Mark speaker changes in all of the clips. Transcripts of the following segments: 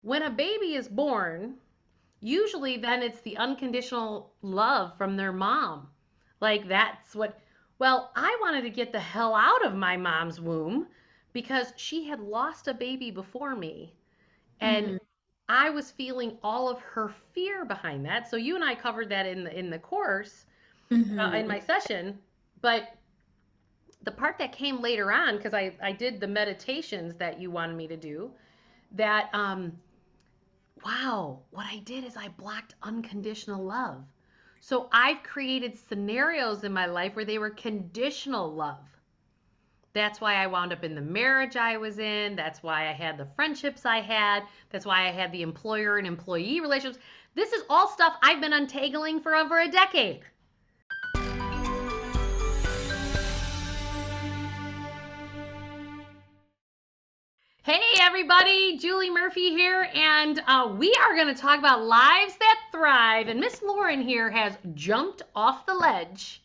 Speaker 1: When a baby is born, usually then it's the unconditional love from their mom. Like that's what, well, I wanted to get the hell out of my mom's womb because she had lost a baby before me. And
Speaker 2: Mm-hmm.
Speaker 1: I was feeling all of her fear behind that. So you and I covered that in the course, in
Speaker 2: Mm-hmm.
Speaker 1: my session. But the part that came later on, because I did the meditations that you wanted me to do, that wow, what I did is I blocked unconditional love. So I've created scenarios in my life where they were conditional love. That's why I wound up in the marriage I was in. That's why I had the friendships I had. That's why I had the employer and employee relationships. This is all stuff I've been untangling for over a decade. Hey everybody, Julie Murphy here, and we are going to talk about lives that thrive. And Miss Lauren here has jumped off the ledge,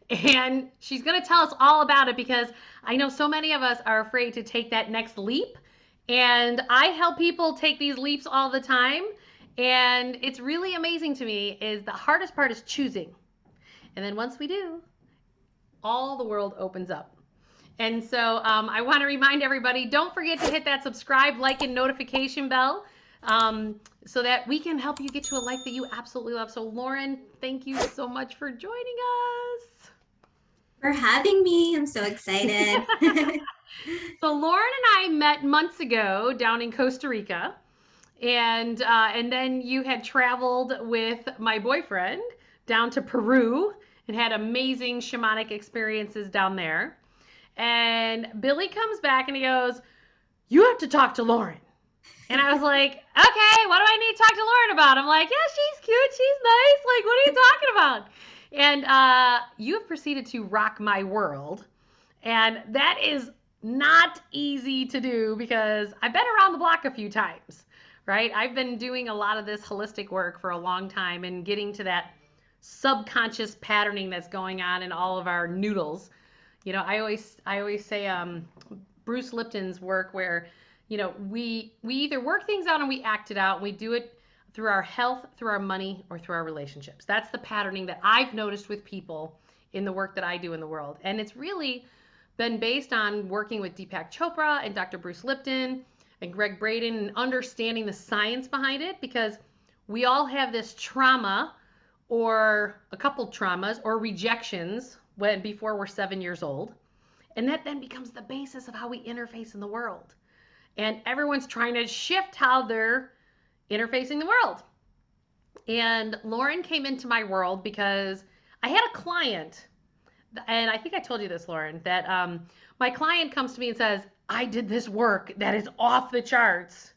Speaker 1: and she's going to tell us all about it because I know so many of us are afraid to take that next leap. And I help people take these leaps all the time. And it's really amazing to me is the hardest part is choosing. And then once we do, all the world opens up. And so I want to remind everybody, don't forget to hit that subscribe, like, and notification bell so that we can help you get to a life that you absolutely love. So Lauren, thank you so much for joining
Speaker 2: For having me. I'm so
Speaker 1: us.
Speaker 2: excited.
Speaker 1: So Lauren and I met months ago down in Costa Rica, and then you had traveled with my boyfriend down to Peru and had amazing shamanic experiences down there. And Billy comes back and he goes, "You have to talk to Lauren." And I was like, "Okay, what do I need to talk to Lauren about?" I'm like, "Yeah, she's cute, she's nice. Like, what are you talking about?" And you have proceeded to rock my world. And that is not easy to do because I've been around the block a few times, right? I've been doing a lot of this holistic work for a long time and getting to that subconscious patterning that's going on in all of our noodles. I always say Bruce Lipton's work where we either work things out and we act it out and we do it through our health, through our money, or through our relationships. That's the patterning that I've noticed with people in the work that I do in the world. And it's really been based on working with Deepak Chopra and Dr. Bruce Lipton and Greg Braden and understanding the science behind it because we all have this trauma or a couple traumas or rejections when before we're 7 years old. And that then becomes the basis of how we interface in the world. And everyone's trying to shift how they're interfacing the world. And Lauren came into my world because I had a client, and I think I told you this, Lauren, that my client comes to me and says, "I did this work that is off the charts."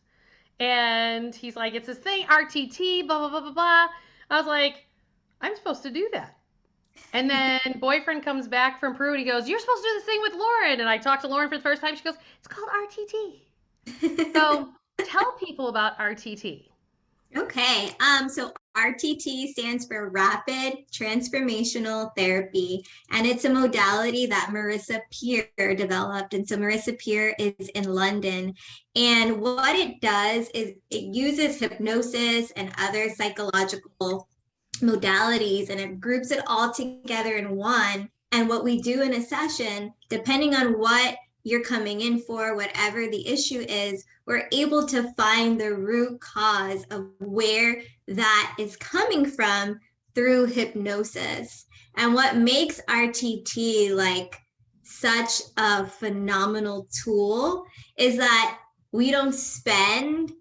Speaker 1: And he's like, "It's this thing, RTT, blah, blah, blah, blah, blah." I was like, "I'm supposed to do that." And then boyfriend comes back from Peru and he goes, "You're supposed to do this thing with Lauren." And I talked to Lauren for the first time. She goes, "It's called RTT." So tell people about RTT.
Speaker 2: Okay. So RTT stands for Rapid Transformational Therapy, and it's a modality that Marissa Peer developed. And so Marissa Peer is in London. And what it does is it uses hypnosis and other psychological modalities and it groups it all together in one. And what we do in a session, depending on what you're coming in for, whatever the issue is, we're able to find the root cause of where that is coming from through hypnosis. And what makes RTT like such a phenomenal tool is that we don't spend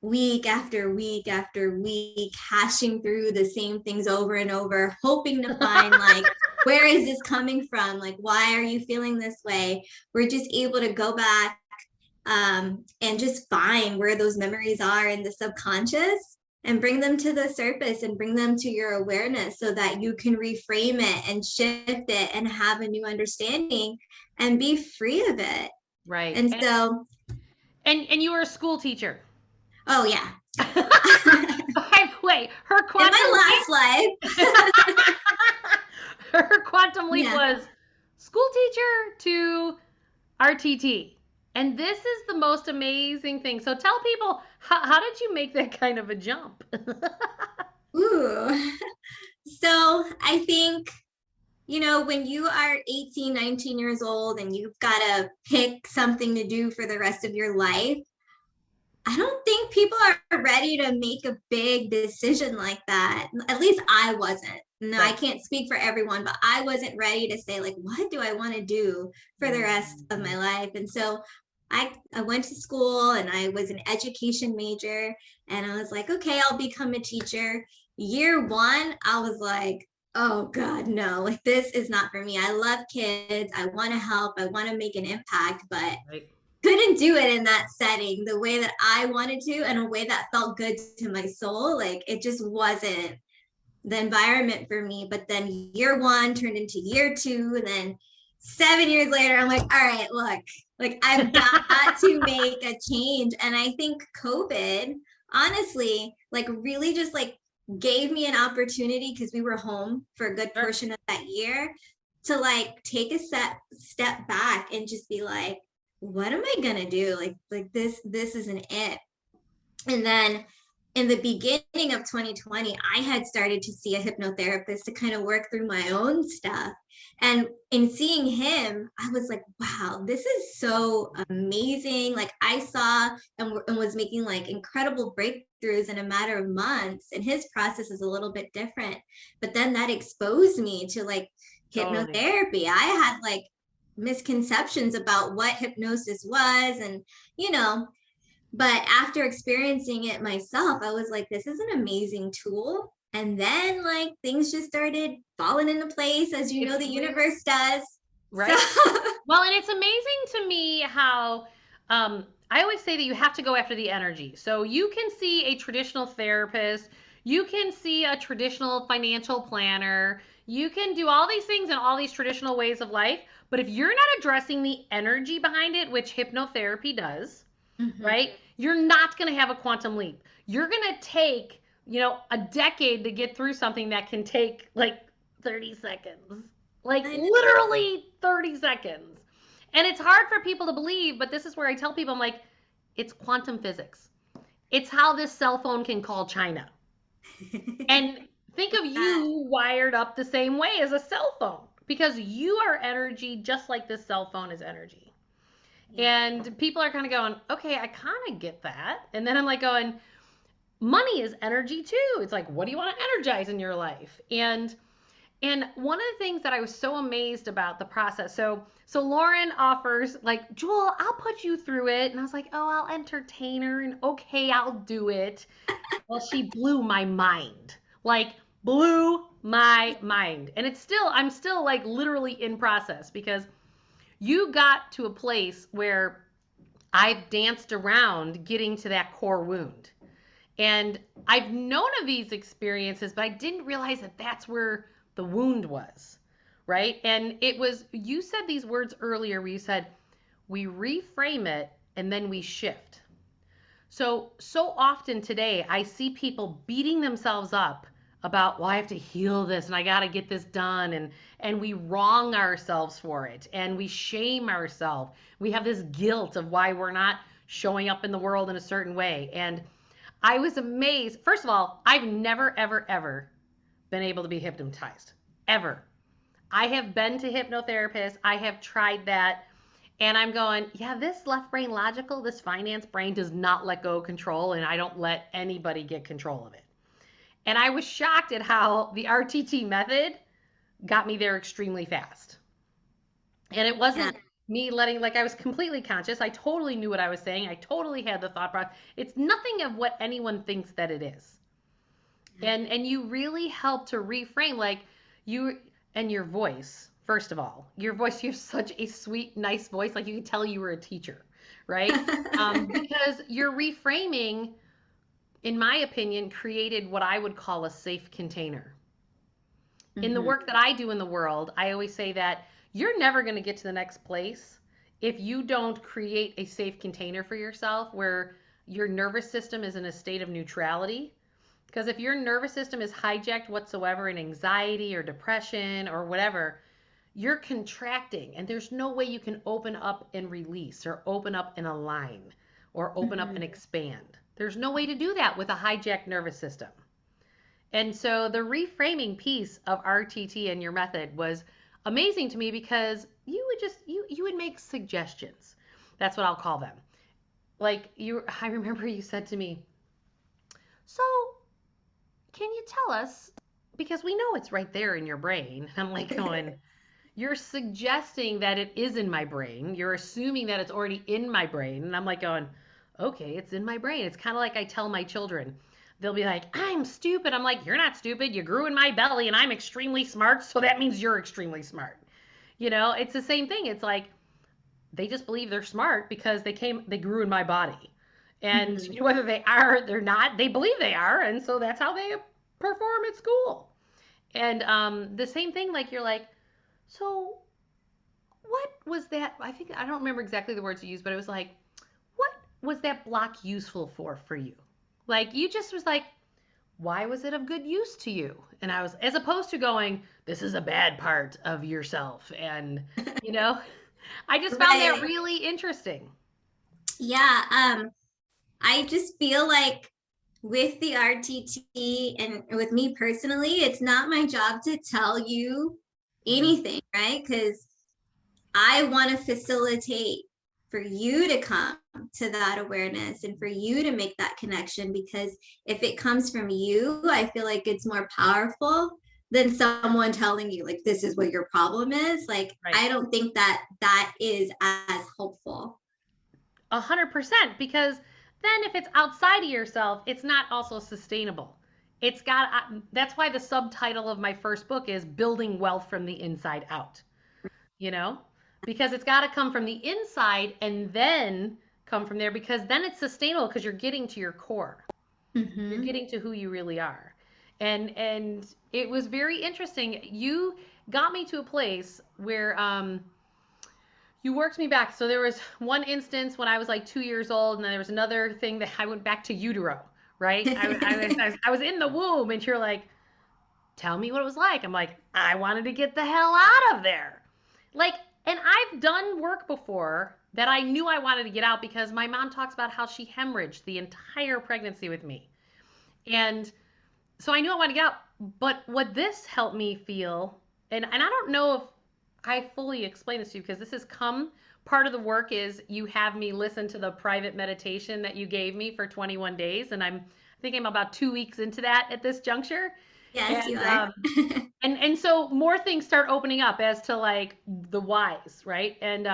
Speaker 2: week after week after week hashing through the same things over and over, hoping to find like, where is this coming from? Like, why are you feeling this way? We're just able to go back and just find where those memories are in the subconscious and bring them to the surface and bring them to your awareness so that you can reframe it and shift it and have a new understanding and be free of it.
Speaker 1: Right.
Speaker 2: And so,
Speaker 1: And you were a school teacher.
Speaker 2: oh yeah.
Speaker 1: By the way, her
Speaker 2: In
Speaker 1: quantum
Speaker 2: my
Speaker 1: leap,
Speaker 2: last life,
Speaker 1: her quantum leap
Speaker 2: yeah.
Speaker 1: was school teacher to RTT. And this is the most amazing thing. So tell people, how did you make that kind of a jump?
Speaker 2: Ooh. So I think, when you are 18, 19 years old and you've got to pick something to do for the rest of your life, I don't think people are ready to make a big decision like that. At least I wasn't. No, I
Speaker 1: Right.
Speaker 2: can't speak for everyone, but I wasn't ready to say, like, what do I want to do for the rest of
Speaker 1: Mhm.
Speaker 2: my life? And so I went to school and I was an education major and I was like, okay, I'll become a teacher. Year one, I was like, oh God, no, like this is not for me. I love kids. I want to help. I want to make an impact, but
Speaker 1: Right.
Speaker 2: couldn't do it in that setting the way that I wanted to and a way that felt good to my soul. Like it just wasn't the environment for me. But then year one turned into year two. And then 7 years later, I'm like, all right, look, like I've got to make a change. And I think COVID, honestly, like really just like gave me an opportunity because we were home for a good
Speaker 1: Sure.
Speaker 2: portion of that year to like take a step back and just be like, what am I gonna do? Like this isn't it. And then in the beginning of 2020, I had started to see a hypnotherapist to kind of work through my own stuff. And in seeing him, I was like, wow, this is so amazing. Like I saw and was making like incredible breakthroughs in a matter of months. And his process is a little bit different. But then that exposed me to like
Speaker 1: Totally.
Speaker 2: hypnotherapy. I had like misconceptions about what hypnosis was and you know but after experiencing it myself, I was like, this is an amazing tool. And then, like, things just started falling into place, as you know,
Speaker 1: It's
Speaker 2: the
Speaker 1: really
Speaker 2: universe does. So,
Speaker 1: right. Well, and it's amazing to me how I always say that you have to go after the energy. So you can see a traditional therapist, you can see a traditional financial planner, you can do all these things in all these traditional ways of life. But if you're not addressing the energy behind it, which hypnotherapy does,
Speaker 2: mhm.
Speaker 1: right? You're not going to have a quantum leap. You're going to take, a decade to get through something that can take like 30 seconds. Like
Speaker 2: I know.
Speaker 1: literally 30 seconds. And it's hard for people to believe, but this is where I tell people I'm like, it's quantum physics. It's how this cell phone can call China. And think of
Speaker 2: That,
Speaker 1: you wired up the same way as a cell phone because you are energy just like this cell phone is energy.
Speaker 2: yeah.
Speaker 1: And people are kind of going, okay, I kind of get that. And then I'm like going, money is energy too. It's like, what do you want to energize in your life? And one of the things that I was so amazed about the process. So Lauren offers like, Jewel, I'll put you through it. And I was like, oh, I'll entertain her and okay, I'll do it. Well, she blew my mind. Like blew my mind. And I'm still like literally in process because you got to a place where I've danced around getting to that core wound. And I've known of these experiences, but I didn't realize that that's where the wound was. Right. And you said these words earlier where you said, we reframe it and then we shift. So often today, I see people beating themselves up about, well, I have to heal this and I got to get this done. And we wrong ourselves for it and we shame ourselves. We have this guilt of why we're not showing up in the world in a certain way. And I was amazed. First of all, I've never, ever, ever been able to be hypnotized. Ever. I have been to hypnotherapists. I have tried that. And I'm going, yeah, this left brain logical, this finance brain does not let go of control, and I don't let anybody get control of it. And I was shocked at how the RTT method got me there extremely fast. And it
Speaker 2: Yeah.
Speaker 1: wasn't me letting, like, I was completely conscious. I totally knew what I was saying. I totally had the thought process. It's nothing of what anyone thinks that it is. And you really help to reframe, like, you and your voice. First of all, your voice, you have such a sweet, nice voice. Like you could tell you were a teacher, right? Because your reframing, in my opinion, created what I would call a safe container. In the
Speaker 2: Mhm.
Speaker 1: work that I do in the world, I always say that you're never going to get to the next place if you don't create a safe container for yourself where your nervous system is in a state of neutrality. Because if your nervous system is hijacked whatsoever in anxiety or depression or whatever, you're contracting and there's no way you can open up and release or open up and align or open up
Speaker 2: Mhm.
Speaker 1: and expand. There's no way to do that with a hijacked nervous system. And so the reframing piece of RTT and your method was amazing to me because you would make suggestions. That's what I'll call them. Like I remember you said to me, "So, can you tell us because we know it's right there in your brain." I'm like going, "You're suggesting that it is in my brain. You're assuming that it's already in my brain." And I'm like going, "Okay, it's in my brain." It's kind of like I tell my children. They'll be like, "I'm stupid." I'm like, "You're not stupid. You grew in my belly and I'm extremely smart, so that means you're extremely smart." It's the same thing. It's like they just believe they're smart because they grew in my body. And
Speaker 2: Mhm.
Speaker 1: whether they are or they're not, they believe they are, and so that's how they perform at school. And the same thing, like you're like, "So what was that?" I don't remember exactly the words you used, but it was like, "What was that block useful for you?" Like you just was like, "Why was it of good use to you?" And I was, as opposed to going, "This is a bad part of yourself." And, you know, I just found that
Speaker 2: Right.
Speaker 1: really interesting.
Speaker 2: Yeah. I just feel like with the RTT and with me personally, it's not my job to tell you
Speaker 1: Mhm.
Speaker 2: anything, right? Because I want to facilitate for you to come to that awareness and for you to make that connection. Because if it comes from you, I feel like it's more powerful than someone telling you, like, this is what your problem is. Like,
Speaker 1: Right.
Speaker 2: I don't think that that is as helpful.
Speaker 1: 100%, because then if it's outside of yourself, it's not also sustainable. That's why the subtitle of my first book is Building Wealth from the Inside Out, you know? Because it's got to come from the inside and then come from there because then it's sustainable because you're getting to your core. You're
Speaker 2: Mm-hmm.
Speaker 1: getting to who you really are. And it was very interesting. You got me to a place where you worked me back. So there was one instance when I was like 2 years old, and then there was another thing that I went back to utero, right? I was in the womb, and you're like, "Tell me what it was like." I'm like, "I wanted to get the hell out of there." Like, and I've done work before that I knew I wanted to get out because my mom talks about how she hemorrhaged the entire pregnancy with me. And so I knew I wanted to get out. But what this helped me feel, and I don't know if I fully explain this to you because this has come part of the work is you have me listen to the private meditation that you gave me for 21 days, and I think I'm about 2 weeks into that at this juncture.
Speaker 2: Yes, you
Speaker 1: And
Speaker 2: are.
Speaker 1: so more things start opening up as to like the whys, right? And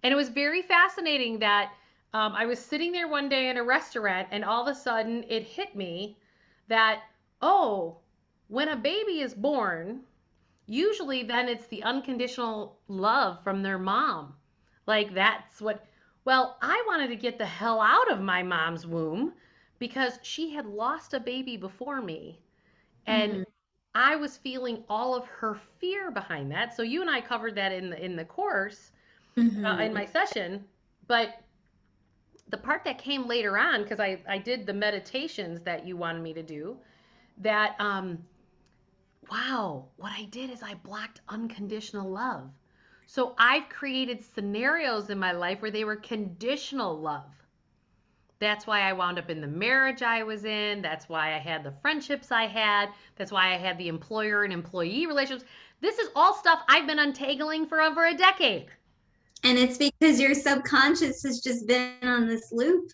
Speaker 1: it was very fascinating that I was sitting there one day in a restaurant, and all of a sudden it hit me that, oh, when a baby is born, usually then it's the unconditional love from their mom. Like that's what, well, I wanted to get the hell out of my mom's womb because she had lost a baby before me. And
Speaker 2: Mhm.
Speaker 1: I was feeling all of her fear behind that. So you and I covered that in the course, in
Speaker 2: Mhm.
Speaker 1: my session. But the part that came later on, because I did the meditations that you wanted me to do, that wow, what I did is I blocked unconditional love. So I've created scenarios in my life where they were conditional love. That's why I wound up in the marriage I was in. That's why I had the friendships I had. That's why I had the employer and employee relationships. This is all stuff I've been untangling for over a decade.
Speaker 2: And it's because your subconscious has just been on this loop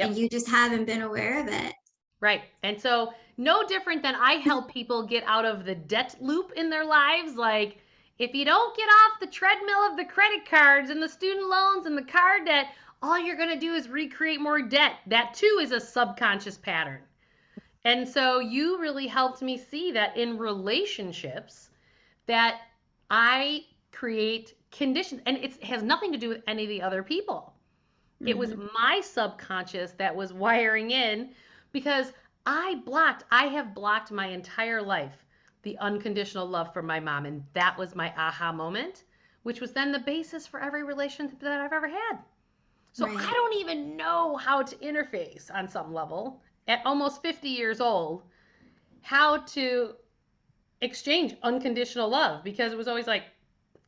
Speaker 2: and
Speaker 1: Yep.
Speaker 2: you just haven't been aware of it.
Speaker 1: Right. And so, no different than I help people get out of the debt loop in their lives. Like, if you don't get off the treadmill of the credit cards and the student loans and the car debt, all you're going to do is recreate more debt. That too is a subconscious pattern. And so, you really helped me see that in relationships, that I create conditions, and it has nothing to do with any of the other people. It was
Speaker 2: Mhm.
Speaker 1: my subconscious that was wiring in because I have blocked my entire life the unconditional love from my mom. And that was my aha moment, which was then the basis for every relationship that I've ever had. So I
Speaker 2: Right.
Speaker 1: don't even know how to interface on some level at almost 50 years old, how to exchange unconditional love because it was always like,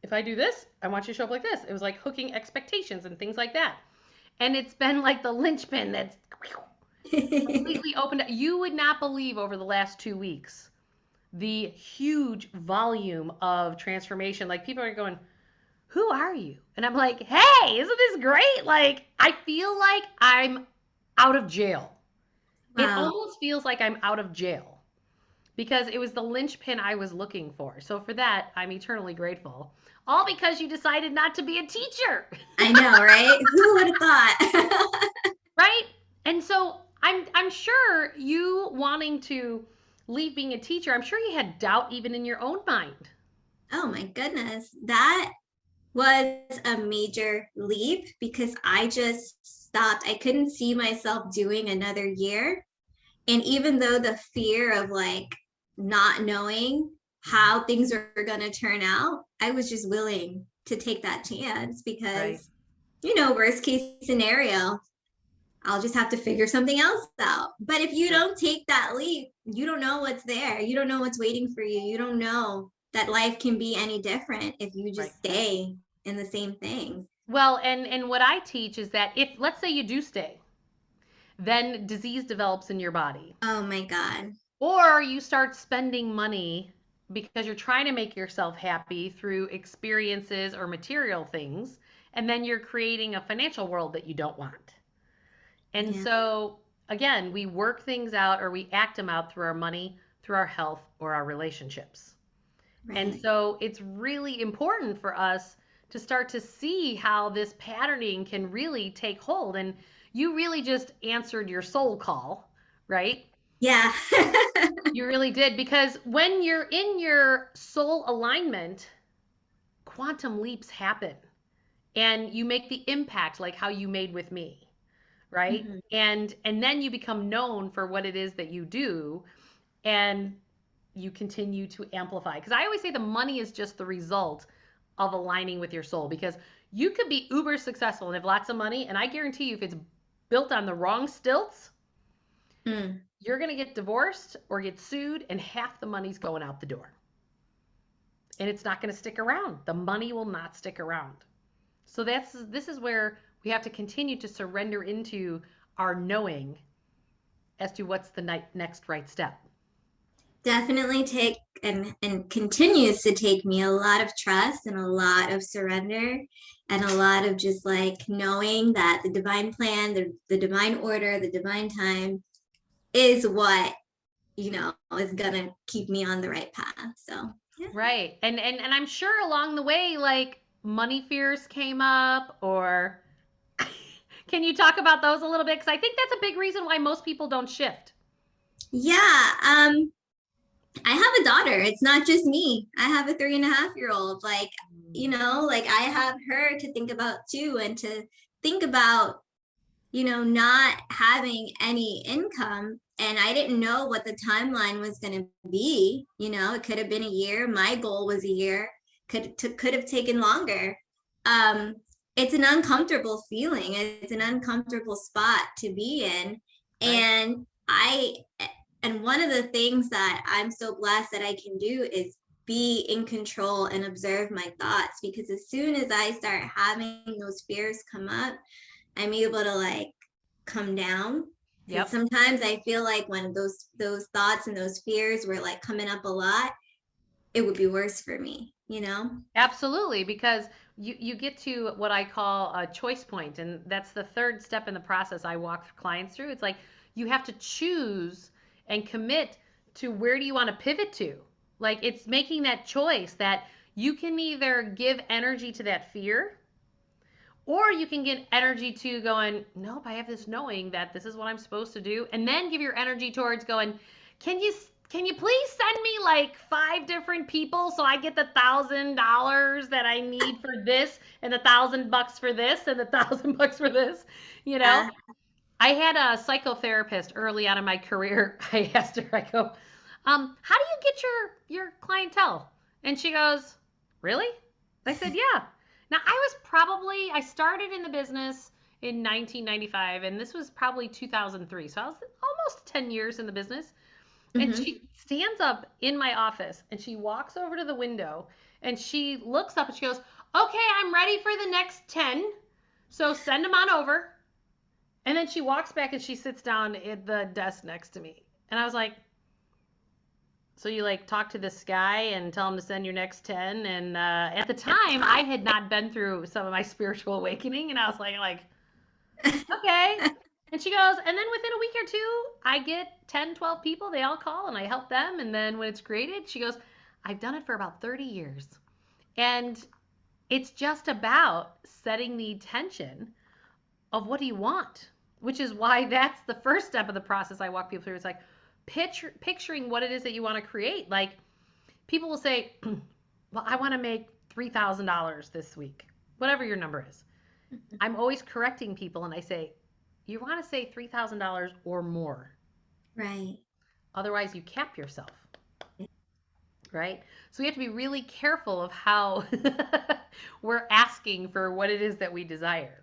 Speaker 1: if I do this, I want you to show up like this. It was like hooking expectations and things like that. And it's been like the linchpin that's completely opened up. You would not believe over the last 2 weeks the huge volume of transformation. Like people are going, who are you? And I'm like, hey, isn't this great? Like, I feel like I'm out of jail. It
Speaker 2: Wow.
Speaker 1: almost feels like I'm out of jail because it was the linchpin I was looking for. So for that, I'm eternally grateful. All because you decided not to be a teacher.
Speaker 2: I know, right? Who would have thought?
Speaker 1: Right? And so I'm sure you wanting to leave being a teacher, I'm sure you had doubt even in your own mind.
Speaker 2: Oh my goodness. That was a major leap because I just stopped. I couldn't see myself doing another year. And even though the fear of like not knowing how things are going to turn out, I was just willing to take that chance
Speaker 1: Right.
Speaker 2: because, worst case scenario, I'll just have to figure something else out. But if you
Speaker 1: Right.
Speaker 2: don't take that leap, you don't know what's there. You don't know what's waiting for you. You don't know that life can be any different if you
Speaker 1: Right.
Speaker 2: just stay in the same thing.
Speaker 1: Well, and what I teach is that if let's say you do stay, then disease develops in your body.
Speaker 2: Oh my God.
Speaker 1: Or you start spending money because you're trying to make yourself happy through experiences or material things, and then you're creating a financial world that you don't want. And
Speaker 2: Yeah.
Speaker 1: so, again, we work things out or we act them out through our money, through our health, or our relationships. And
Speaker 2: Right.
Speaker 1: so, it's really important for us to start to see how this patterning can really take hold. And you really just answered your soul call, right?
Speaker 2: Yeah.
Speaker 1: You really did because when you're in your soul alignment, quantum leaps happen and you make the impact like how you made with me, right?
Speaker 2: Mhm.
Speaker 1: And then you become known for what it is that you do and you continue to amplify. Because I always say the money is just the result of aligning with your soul because you could be uber successful and have lots of money and I guarantee you if it's built on the wrong stilts,
Speaker 2: Mm.
Speaker 1: you're going to get divorced or get sued and half the money's going out the door. And it's not going to stick around. The money will not stick around. So this is where we have to continue to surrender into our knowing as to what's the next right step.
Speaker 2: Definitely take and continues to take me a lot of trust and a lot of surrender and a lot of just like knowing that the divine plan, the divine order, the divine time is what, is gonna keep me on the right path. So yeah.
Speaker 1: Right. And I'm sure along the way like money fears came up or can you talk about those a little bit cuz I think that's a big reason why most people don't shift.
Speaker 2: Yeah. I have a daughter. It's not just me. I have a 3.5-year old. Like, like I have her to think about too, and to think about, not having any income. And I didn't know what the timeline was going to be. It could have been a year. My goal was a year. Could have taken longer. Um, it's an uncomfortable feeling. It's an uncomfortable spot to be in.
Speaker 1: Right.
Speaker 2: And and one of the things that I'm so blessed that I can do is be in control and observe my thoughts, because as soon as I start having those fears come up, I'm able to like come down. Because
Speaker 1: Yep.
Speaker 2: sometimes I feel like when those thoughts and those fears were like coming up a lot, it would be worse for me.
Speaker 1: Absolutely, because you get to what I call a choice point, and that's the third step in the process I walk clients through. It's like you have to choose and commit to where do you want to pivot to. Like it's making that choice that you can either give energy to that fear or you can get energy to going, nope, I have this knowing that this is what I'm supposed to do, and then give your energy towards going, can you can you please send me like 5 different people so I get the $1,000 that I need for this and $1,000 for this and $1,000 for this? You know,
Speaker 2: Yeah.
Speaker 1: I had a psychotherapist early on in my career. I asked her, I go, how do you get your clientele? And she goes, really? I said, yeah. Now I started in the business in 1995, and this was probably 2003. So I was almost 10 years in the business. And
Speaker 2: Mm-hmm.
Speaker 1: she stands up in my office and she walks over to the window And she looks up and she goes, okay, I'm ready for the next 10. So send them on over. And then she walks back and she sits down at the desk next to me. And I was like, so you like talk to this guy and tell him to send your next 10. And at the time, I had not been through some of my spiritual awakening. And I was like, okay. And she goes, and then within a week or two, I get 10, 12 people. They all call and I help them. And then when it's created, she goes, I've done it for about 30 years. And it's just about setting the intention of what do you want, which is why that's the first step of the process I walk people through. It's like picturing what it is that you want to create. Like people will say, well, I want to make $3,000 this week, whatever your number is. I'm always correcting people and I say, you want to say $3,000 or more.
Speaker 2: Right.
Speaker 1: Otherwise, you cap yourself. Right? So we have to be really careful of how we're asking for what it is that we desire.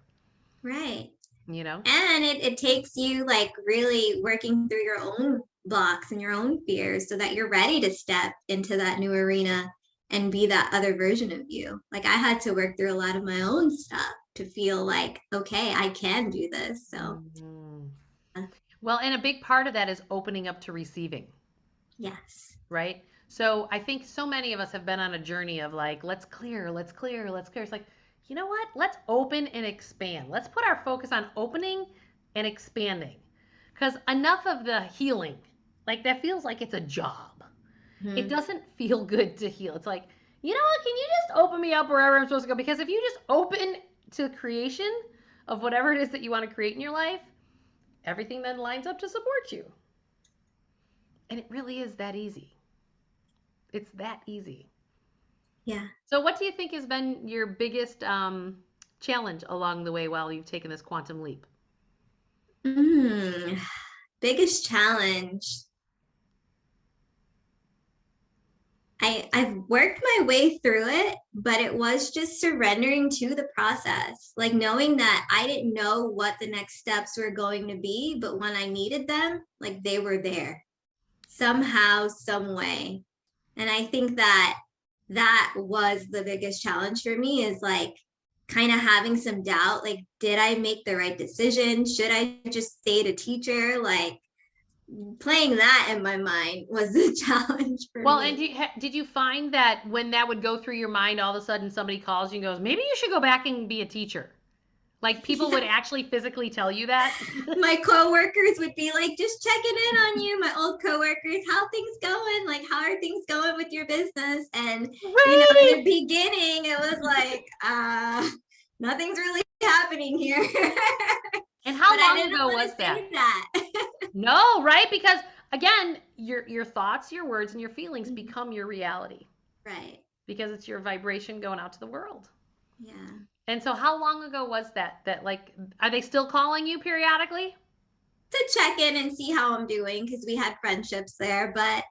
Speaker 2: Right.
Speaker 1: You know?
Speaker 2: And it takes you like really working through your own blocks and your own fears so that you're ready to step into that new arena and be that other version of you. Like I had to work through a lot of my own stuff to feel like, okay, I can do this. So,
Speaker 1: Mm-hmm. Well, and a big part of that is opening up to receiving.
Speaker 2: yes.
Speaker 1: Right? So I think so many of us have been on a journey of like, let's clear, let's clear, let's clear. It's like, you know what? Let's open and expand. Let's put our focus on opening and expanding. Because enough of the healing, like that feels like it's a job. It
Speaker 2: Mm-hmm.
Speaker 1: doesn't feel good to heal. It's like, you know what? Can you just open me up wherever I'm supposed to go? Because if you just open to creation of whatever it is that you want to create in your life, everything then lines up to support you. And it really is that easy. It's that easy.
Speaker 2: Yeah.
Speaker 1: So, what do you think has been your biggest challenge along the way while you've taken this quantum leap?
Speaker 2: Mm, biggest challenge. I've worked my way through it, but it was just surrendering to the process, like knowing that I didn't know what the next steps were going to be, but when I needed them, like they were there somehow, some way. And I think that that was the biggest challenge for me is like kind of having some doubt, like, did I make the right decision? Should I just stay a teacher? Like, playing that in my mind was the challenge for
Speaker 1: Well, and
Speaker 2: me.
Speaker 1: did you find that when that would go through your mind, all of a sudden somebody calls you and goes, maybe you should go back and be a teacher? Like people would
Speaker 2: Yeah.
Speaker 1: actually physically tell you that?
Speaker 2: My coworkers would be like, just checking in on you, my old coworkers, how things going? Like, how are things going with your business? And, in
Speaker 1: Right.
Speaker 2: the beginning, it was like, nothing's really happening here.
Speaker 1: And
Speaker 2: But
Speaker 1: how
Speaker 2: I
Speaker 1: long
Speaker 2: didn't
Speaker 1: ago
Speaker 2: want
Speaker 1: was
Speaker 2: to
Speaker 1: that?
Speaker 2: say that.
Speaker 1: No, right? Because again, your thoughts, your words, and your feelings become your reality
Speaker 2: Right.
Speaker 1: because it's your vibration going out to the world.
Speaker 2: Yeah.
Speaker 1: And so how long ago was that? That like are they still calling you periodically?
Speaker 2: To check in and see how I'm doing because we had friendships there, but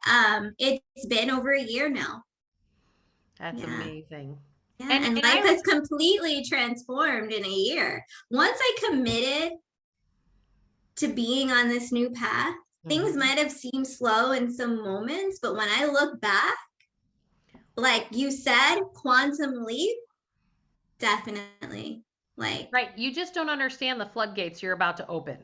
Speaker 2: it's been over a year now.
Speaker 1: That's
Speaker 2: Yeah.
Speaker 1: amazing.
Speaker 2: Yeah,
Speaker 1: And
Speaker 2: and
Speaker 1: and
Speaker 2: life
Speaker 1: I
Speaker 2: has completely transformed in a year. Once I committed to being on this new path, things
Speaker 1: Mhm.
Speaker 2: might have seemed slow in some moments, but when I look back, like you said, quantum leap, definitely. Like,
Speaker 1: Right, you just don't understand the floodgates you're about to open.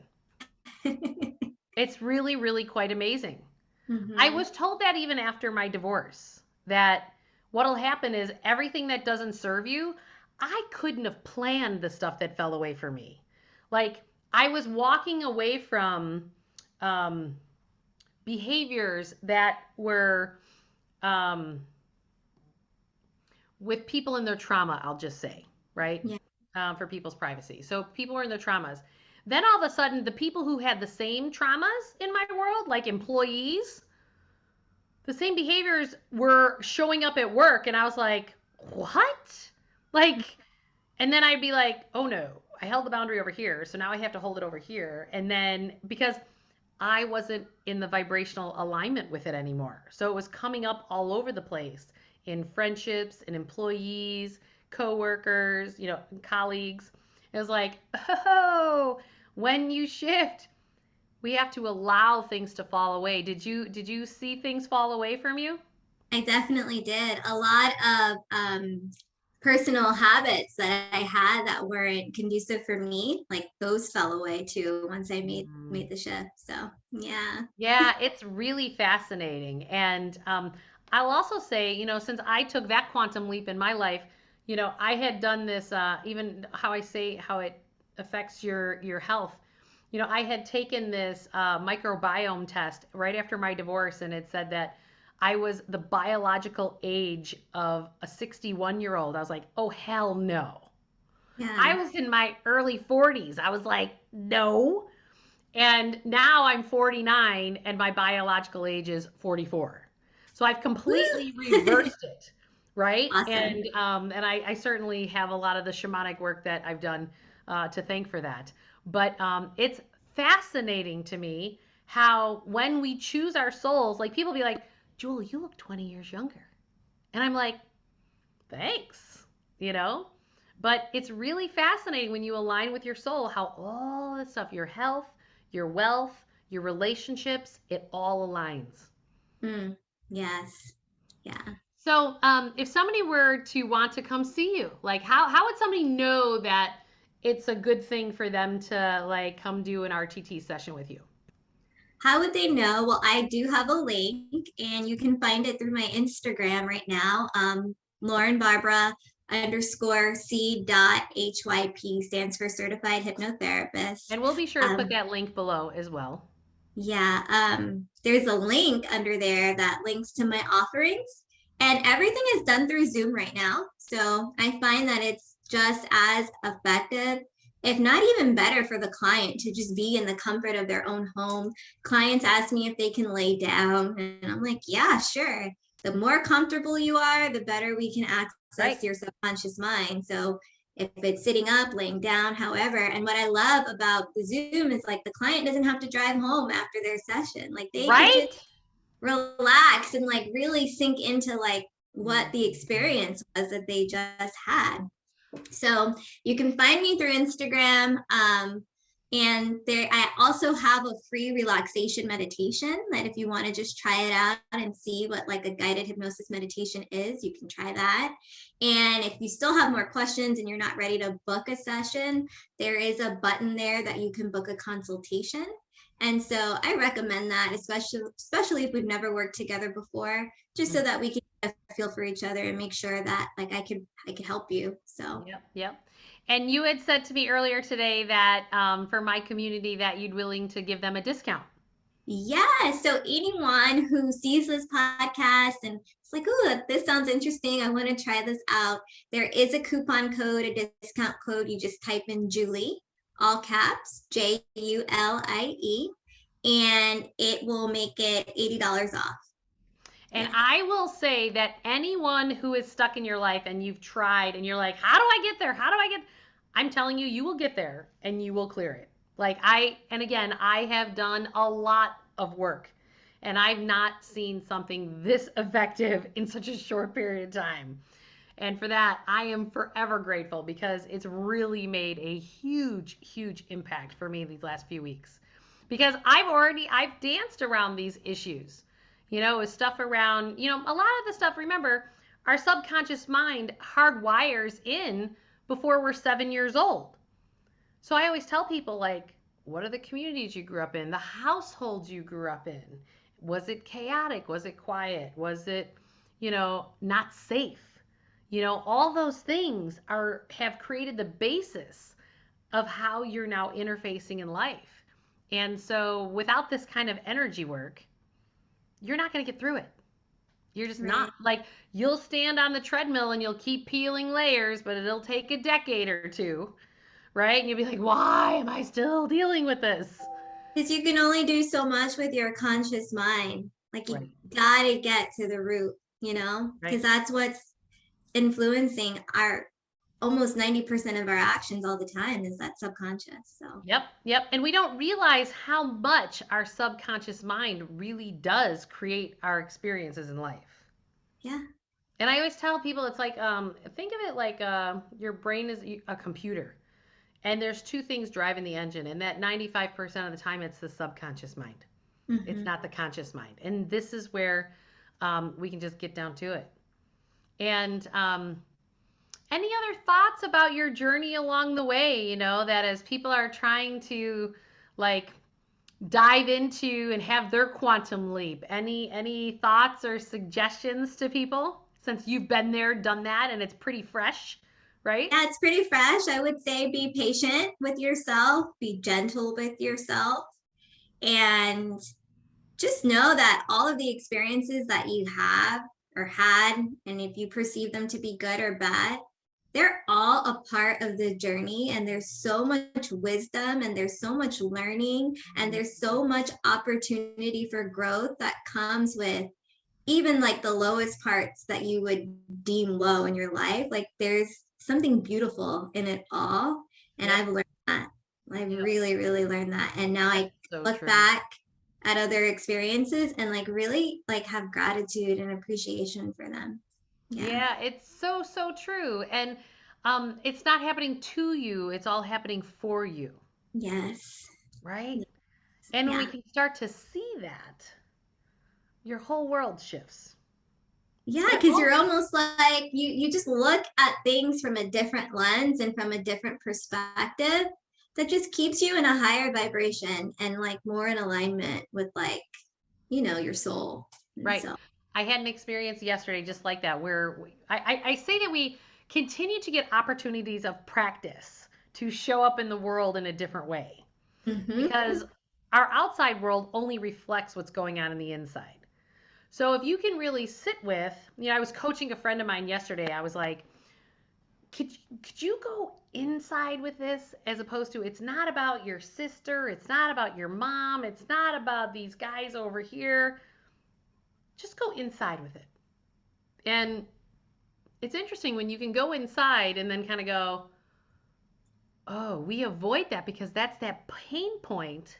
Speaker 1: It's really, really quite amazing. I
Speaker 2: mm-hmm.
Speaker 1: was told that even after my divorce, that what'll happen is everything that doesn't serve you, I couldn't have planned the stuff that fell away from me. Like I was walking away from um, behaviors that were um, with people in their trauma, I'll just say, right?
Speaker 2: Yeah.
Speaker 1: For people's privacy. So people were in their traumas. Then all of a sudden, the people who had the same traumas in my world, like employees, the same behaviors were showing up at work. And I was like, what? Like, and then I'd be like, oh no, I held the boundary over here. So now I have to hold it over here. And then because I wasn't in the vibrational alignment with it anymore. So it was coming up all over the place in friendships and employees, coworkers, colleagues. It was like, oh, when you shift, we have to allow things to fall away. Did you see things fall away from you?
Speaker 2: I definitely did. A lot of personal habits that I had that weren't conducive for me, like those fell away too once I made
Speaker 1: Mm.
Speaker 2: the shift. So yeah.
Speaker 1: Yeah, it's really fascinating. And I'll also say, since I took that quantum leap in my life, I had done this, even how I say how it affects your health. I had taken this microbiome test right after my divorce, and it said that I was the biological age of a 61-year-old. I was like, oh, hell no. I
Speaker 2: Yeah.
Speaker 1: was in my early 40s. I was like, no. And now I'm 49 and my biological age is 44. So I've completely
Speaker 2: Woo!
Speaker 1: reversed it, right?
Speaker 2: Awesome.
Speaker 1: And I certainly have a lot of the shamanic work that I've done to thank for that. But it's fascinating to me how when we choose our souls, like people be like, Jewel, you look 20 years younger. And I'm like, thanks, you know? But it's really fascinating when you align with your soul how all this stuff, your health, your wealth, your relationships, it all aligns.
Speaker 2: Mm, yes. Yeah.
Speaker 1: So, if somebody were to want to come see you, like how would somebody know that it's a good thing for them to like come do an RTT session with you?
Speaker 2: How would they know? Well, I do have a link and you can find it through my Instagram right now. Lauren Barbara underscore C dot HYP stands for certified hypnotherapist.
Speaker 1: And we'll be sure to put
Speaker 2: Um,
Speaker 1: that link below as well.
Speaker 2: Yeah, there's a link under there that links to my offerings, and everything is done through Zoom right now. So I find that it's just as effective, if not even better, for the client to just be in the comfort of their own home. Clients ask me if they can lay down, and I'm like, yeah, sure. The more comfortable you are, the better we can
Speaker 1: Right.
Speaker 2: access your subconscious mind. So if it's sitting up, laying down, however. And what I love about the Zoom is like the client doesn't have to drive home after their session. Like they could just
Speaker 1: Right?
Speaker 2: relax and like really sink into like what the
Speaker 1: Mhm.
Speaker 2: experience was that they just had. So you can find me through Instagram. And there, I also have a free relaxation meditation that if you want to just try it out and see what like a guided hypnosis meditation is, you can try that. And if you still have more questions and you're not ready to book a session, there is a button there that you can book a consultation. And so I recommend that, especially if we've never worked together before, just so that we can feel for each other and make sure that like I could help you. So
Speaker 1: Yep, yep. And you had said to me earlier today that for my community that you'd willing to give them a discount.
Speaker 2: yeah, so anyone who sees this podcast and it's like, oh, this sounds interesting, I want to try this out. There is a coupon code, a discount code. You just type in Julie, all caps, Julie, and it will make it $80 off.
Speaker 1: And
Speaker 2: Yeah.
Speaker 1: I will say that anyone who is stuck in your life and you've tried and you're like, how do I get there? How do I get? I'm telling you, you will get there and you will clear it. And again, I have done a lot of work and I've not seen something this effective in such a short period of time. And for that, I am forever grateful because it's really made a huge, huge impact for me these last few weeks. Because I've danced around these issues, with stuff around, a lot of the stuff, remember, our subconscious mind hardwires in before we're 7 years old. So I always tell people, like, what are the communities you grew up in, the households you grew up in? Was it chaotic? Was it quiet? Was it, not safe? All those things have created the basis of how you're now interfacing in life. And so without this kind of energy work, you're not going to get through it. You're just not.
Speaker 2: Right.
Speaker 1: Like, you'll stand on the treadmill and you'll keep peeling layers, but it'll take a decade or two, right? And you'll be like, why am I still dealing with this?
Speaker 2: Because you can only do so much with your conscious mind. Like you
Speaker 1: Right,
Speaker 2: gotta get to the root, because
Speaker 1: right.
Speaker 2: that's what's influencing our almost 90% of our actions all the time is that subconscious. So
Speaker 1: Yep, yep. And we don't realize how much our subconscious mind really does create our experiences in life.
Speaker 2: yeah.
Speaker 1: And I always tell people it's like, think of it like your brain is a computer. And there's two things driving the engine, and that 95% of the time it's the subconscious mind. It's
Speaker 2: Hmm.
Speaker 1: not the conscious mind. And this is where we can just get down to it. And any other thoughts about your journey along the way? That as people are trying to like dive into and have their quantum leap, any thoughts or suggestions to people since you've been there, done that, and it's pretty fresh, right?
Speaker 2: Yeah, it's pretty fresh. I would say be patient with yourself, be gentle with yourself, and just know that all of the experiences that you have or had, and if you perceive them to be good or bad, they're all a part of the journey. And there's so much wisdom, and there's so much learning, and there's so much opportunity for growth that comes with even like the lowest parts that you would deem low in your life. Like there's something beautiful in it all. And
Speaker 1: Yep.
Speaker 2: I've learned that. I've
Speaker 1: Yep.
Speaker 2: really, really learned that. And now I
Speaker 1: So
Speaker 2: look
Speaker 1: true.
Speaker 2: back at other experiences and like really like have gratitude and appreciation for them. Yeah.
Speaker 1: Yeah, it's so, so true. And it's not happening to you, it's all happening for you,
Speaker 2: Yes.
Speaker 1: right? And when we
Speaker 2: Yeah.
Speaker 1: can start to see that, your whole world shifts.
Speaker 2: Yeah,
Speaker 1: It
Speaker 2: because you're
Speaker 1: won't.
Speaker 2: almost like you just look at things from a different lens and from a different perspective that just keeps you in a higher vibration and like more in alignment with like, your soul. And
Speaker 1: Right.
Speaker 2: so,
Speaker 1: I had an experience yesterday just like that where I say that we continue to get opportunities of practice to show up in the world in a different way
Speaker 2: mhm.
Speaker 1: because our outside world only reflects what's going on in the inside. So if you can really sit with, I was coaching a friend of mine yesterday. I was like, could could you go inside with this as opposed to it's not about your sister, it's not about your mom, it's not about these guys over here. Just go inside with it. And it's interesting when you can go inside and then kind of go, oh, we avoid that because that's that pain point,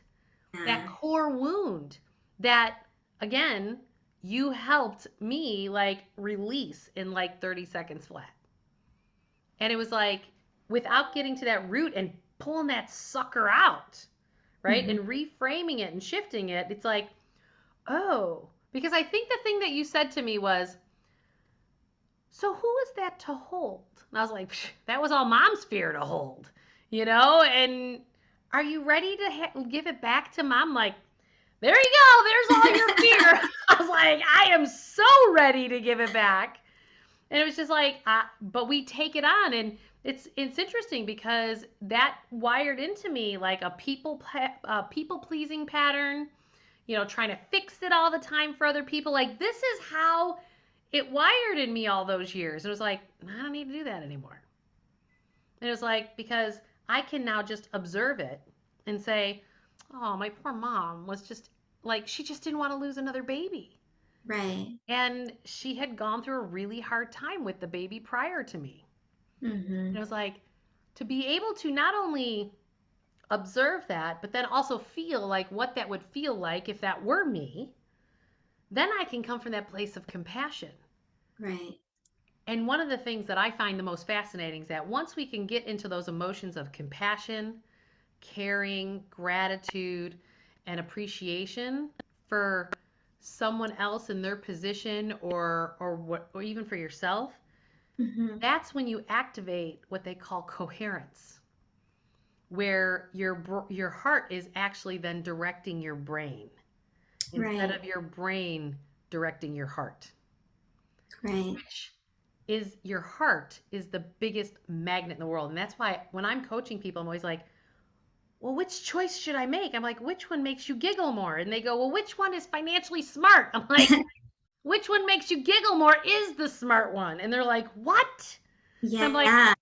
Speaker 1: that
Speaker 2: Yeah.
Speaker 1: core wound that, again, you helped me like release in like 30 seconds flat. And it was like, without getting to that root and pulling that sucker out, right?
Speaker 2: Mhm.
Speaker 1: And reframing it and shifting it, it's like, oh, because I think the thing that you said to me was, so who is that to hold? And I was like, that was all mom's fear to hold, And are you ready to give it back to mom? Like, there you go. There's all your fear. I was like, I am so ready to give it back. And it was just like, but we take it on, and it's interesting because that wired into me like a people pleasing pattern, trying to fix it all the time for other people. Like this is how it wired in me all those years. It was like, I don't need to do that anymore. And it was like, because I can now just observe it and say, oh, my poor mom was just like, she just didn't want to lose another baby.
Speaker 2: Right.
Speaker 1: And she had gone through a really hard time with the baby prior to me. And it
Speaker 2: Mhm.
Speaker 1: was like, to be able to not only observe that, but then also feel like what that would feel like if that were me, then I can come from that place of compassion.
Speaker 2: Right.
Speaker 1: And one of the things that I find the most fascinating is that once we can get into those emotions of compassion, caring, gratitude, and appreciation for someone else in their position or even for yourself,
Speaker 2: Mhm.
Speaker 1: that's when you activate what they call coherence, where your heart is actually then directing your brain instead
Speaker 2: Right.
Speaker 1: of your brain directing your heart,
Speaker 2: Right.
Speaker 1: which is your heart is the biggest magnet in the world. And that's why when I'm coaching people, I'm always like, well, which choice should I make? I'm like, which one makes you giggle more? And they go, well, which one is financially smart? I'm like, which one makes you giggle more is the smart one. And they're like, what? And I'm like,
Speaker 2: Yeah.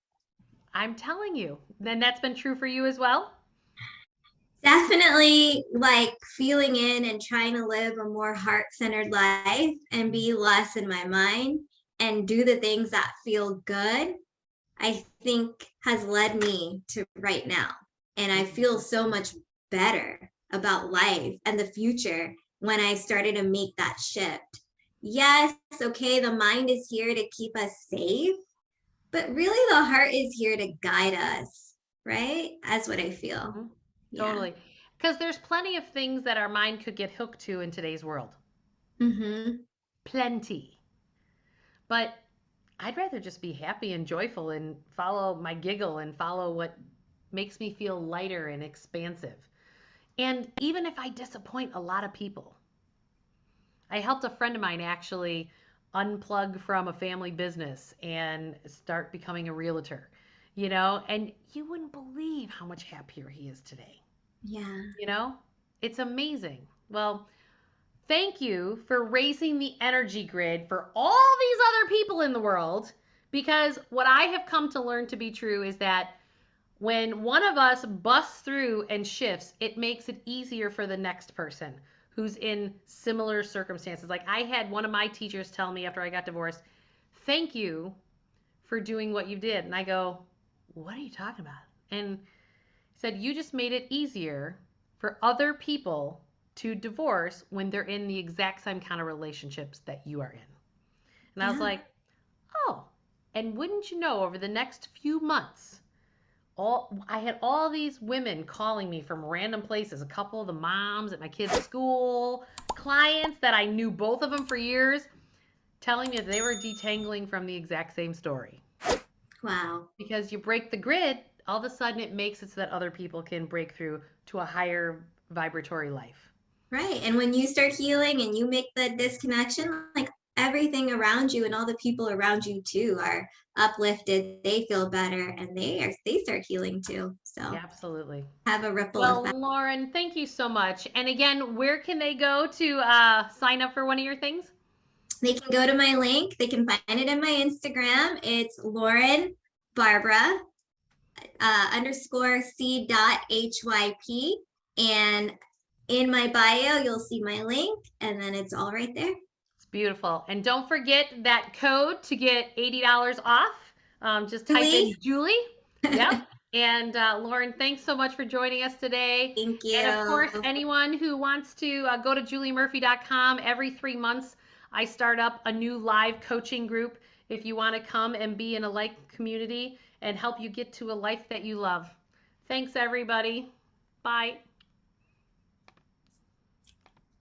Speaker 1: I'm telling you. Then that's been true for you as well?
Speaker 2: Definitely like feeling in and trying to live a more heart-centered life and be less in my mind and do the things that feel good, I think has led me to right now. And I feel so much better about life and the future when I started to make that shift. Yes, okay, the mind is here to keep us safe, but really the heart is here to guide us, right? That's what I feel.
Speaker 1: Mhm.
Speaker 2: Yeah.
Speaker 1: Totally. Because there's plenty of things that our mind could get hooked to in today's world.
Speaker 2: Mm-hmm.
Speaker 1: plenty. But I'd rather just be happy and joyful and follow my giggle and follow what makes me feel lighter and expansive. And even if I disappoint a lot of people, I helped a friend of mine actually unplug from a family business and start becoming a realtor, and you wouldn't believe how much happier he is today.
Speaker 2: Yeah.
Speaker 1: You know, it's amazing. Well, thank you for raising the energy grid for all these other people in the world, because what I have come to learn to be true is that when one of us busts through and shifts, it makes it easier for the next person who's in similar circumstances. Like I had one of my teachers tell me after I got divorced, thank you for doing what you did. And I go, what are you talking about? And he said, you just made it easier for other people to divorce when they're in the exact same kind of relationships that you are in. And I was
Speaker 2: Yeah.
Speaker 1: like, oh, and wouldn't you know, over the next few months, I had all these women calling me from random places, a couple of the moms at my kids' school, clients that I knew both of them for years, telling me that they were detangling from the exact same story.
Speaker 2: Wow.
Speaker 1: Because you break the grid, all of a sudden it makes it so that other people can break through to a higher vibratory life.
Speaker 2: Right. And when you start healing and you make the disconnection, like everything around you and all the people around you too are uplifted. They feel better and they start healing too. So
Speaker 1: Absolutely.
Speaker 2: have a ripple
Speaker 1: Well,
Speaker 2: effect.
Speaker 1: Lauren, thank you so much. And again, where can they go to sign up for one of your things?
Speaker 2: They can go to my link. They can find it in my Instagram. It's Lauren Barbara underscore C dot HYP. And in my bio, you'll see my link, and then it's all right there.
Speaker 1: It's beautiful. And don't forget that code to get $80 off. Just type
Speaker 2: Julie,
Speaker 1: in Julie. Yep. And Lauren, thanks so much for joining us today.
Speaker 2: thank
Speaker 1: And of course,
Speaker 2: you.
Speaker 1: anyone who wants to go to juliemurphy.com, every 3 months, I start up a new live coaching group if you want to come and be in a like community and help you get to a life that you love. Thanks, everybody. Bye.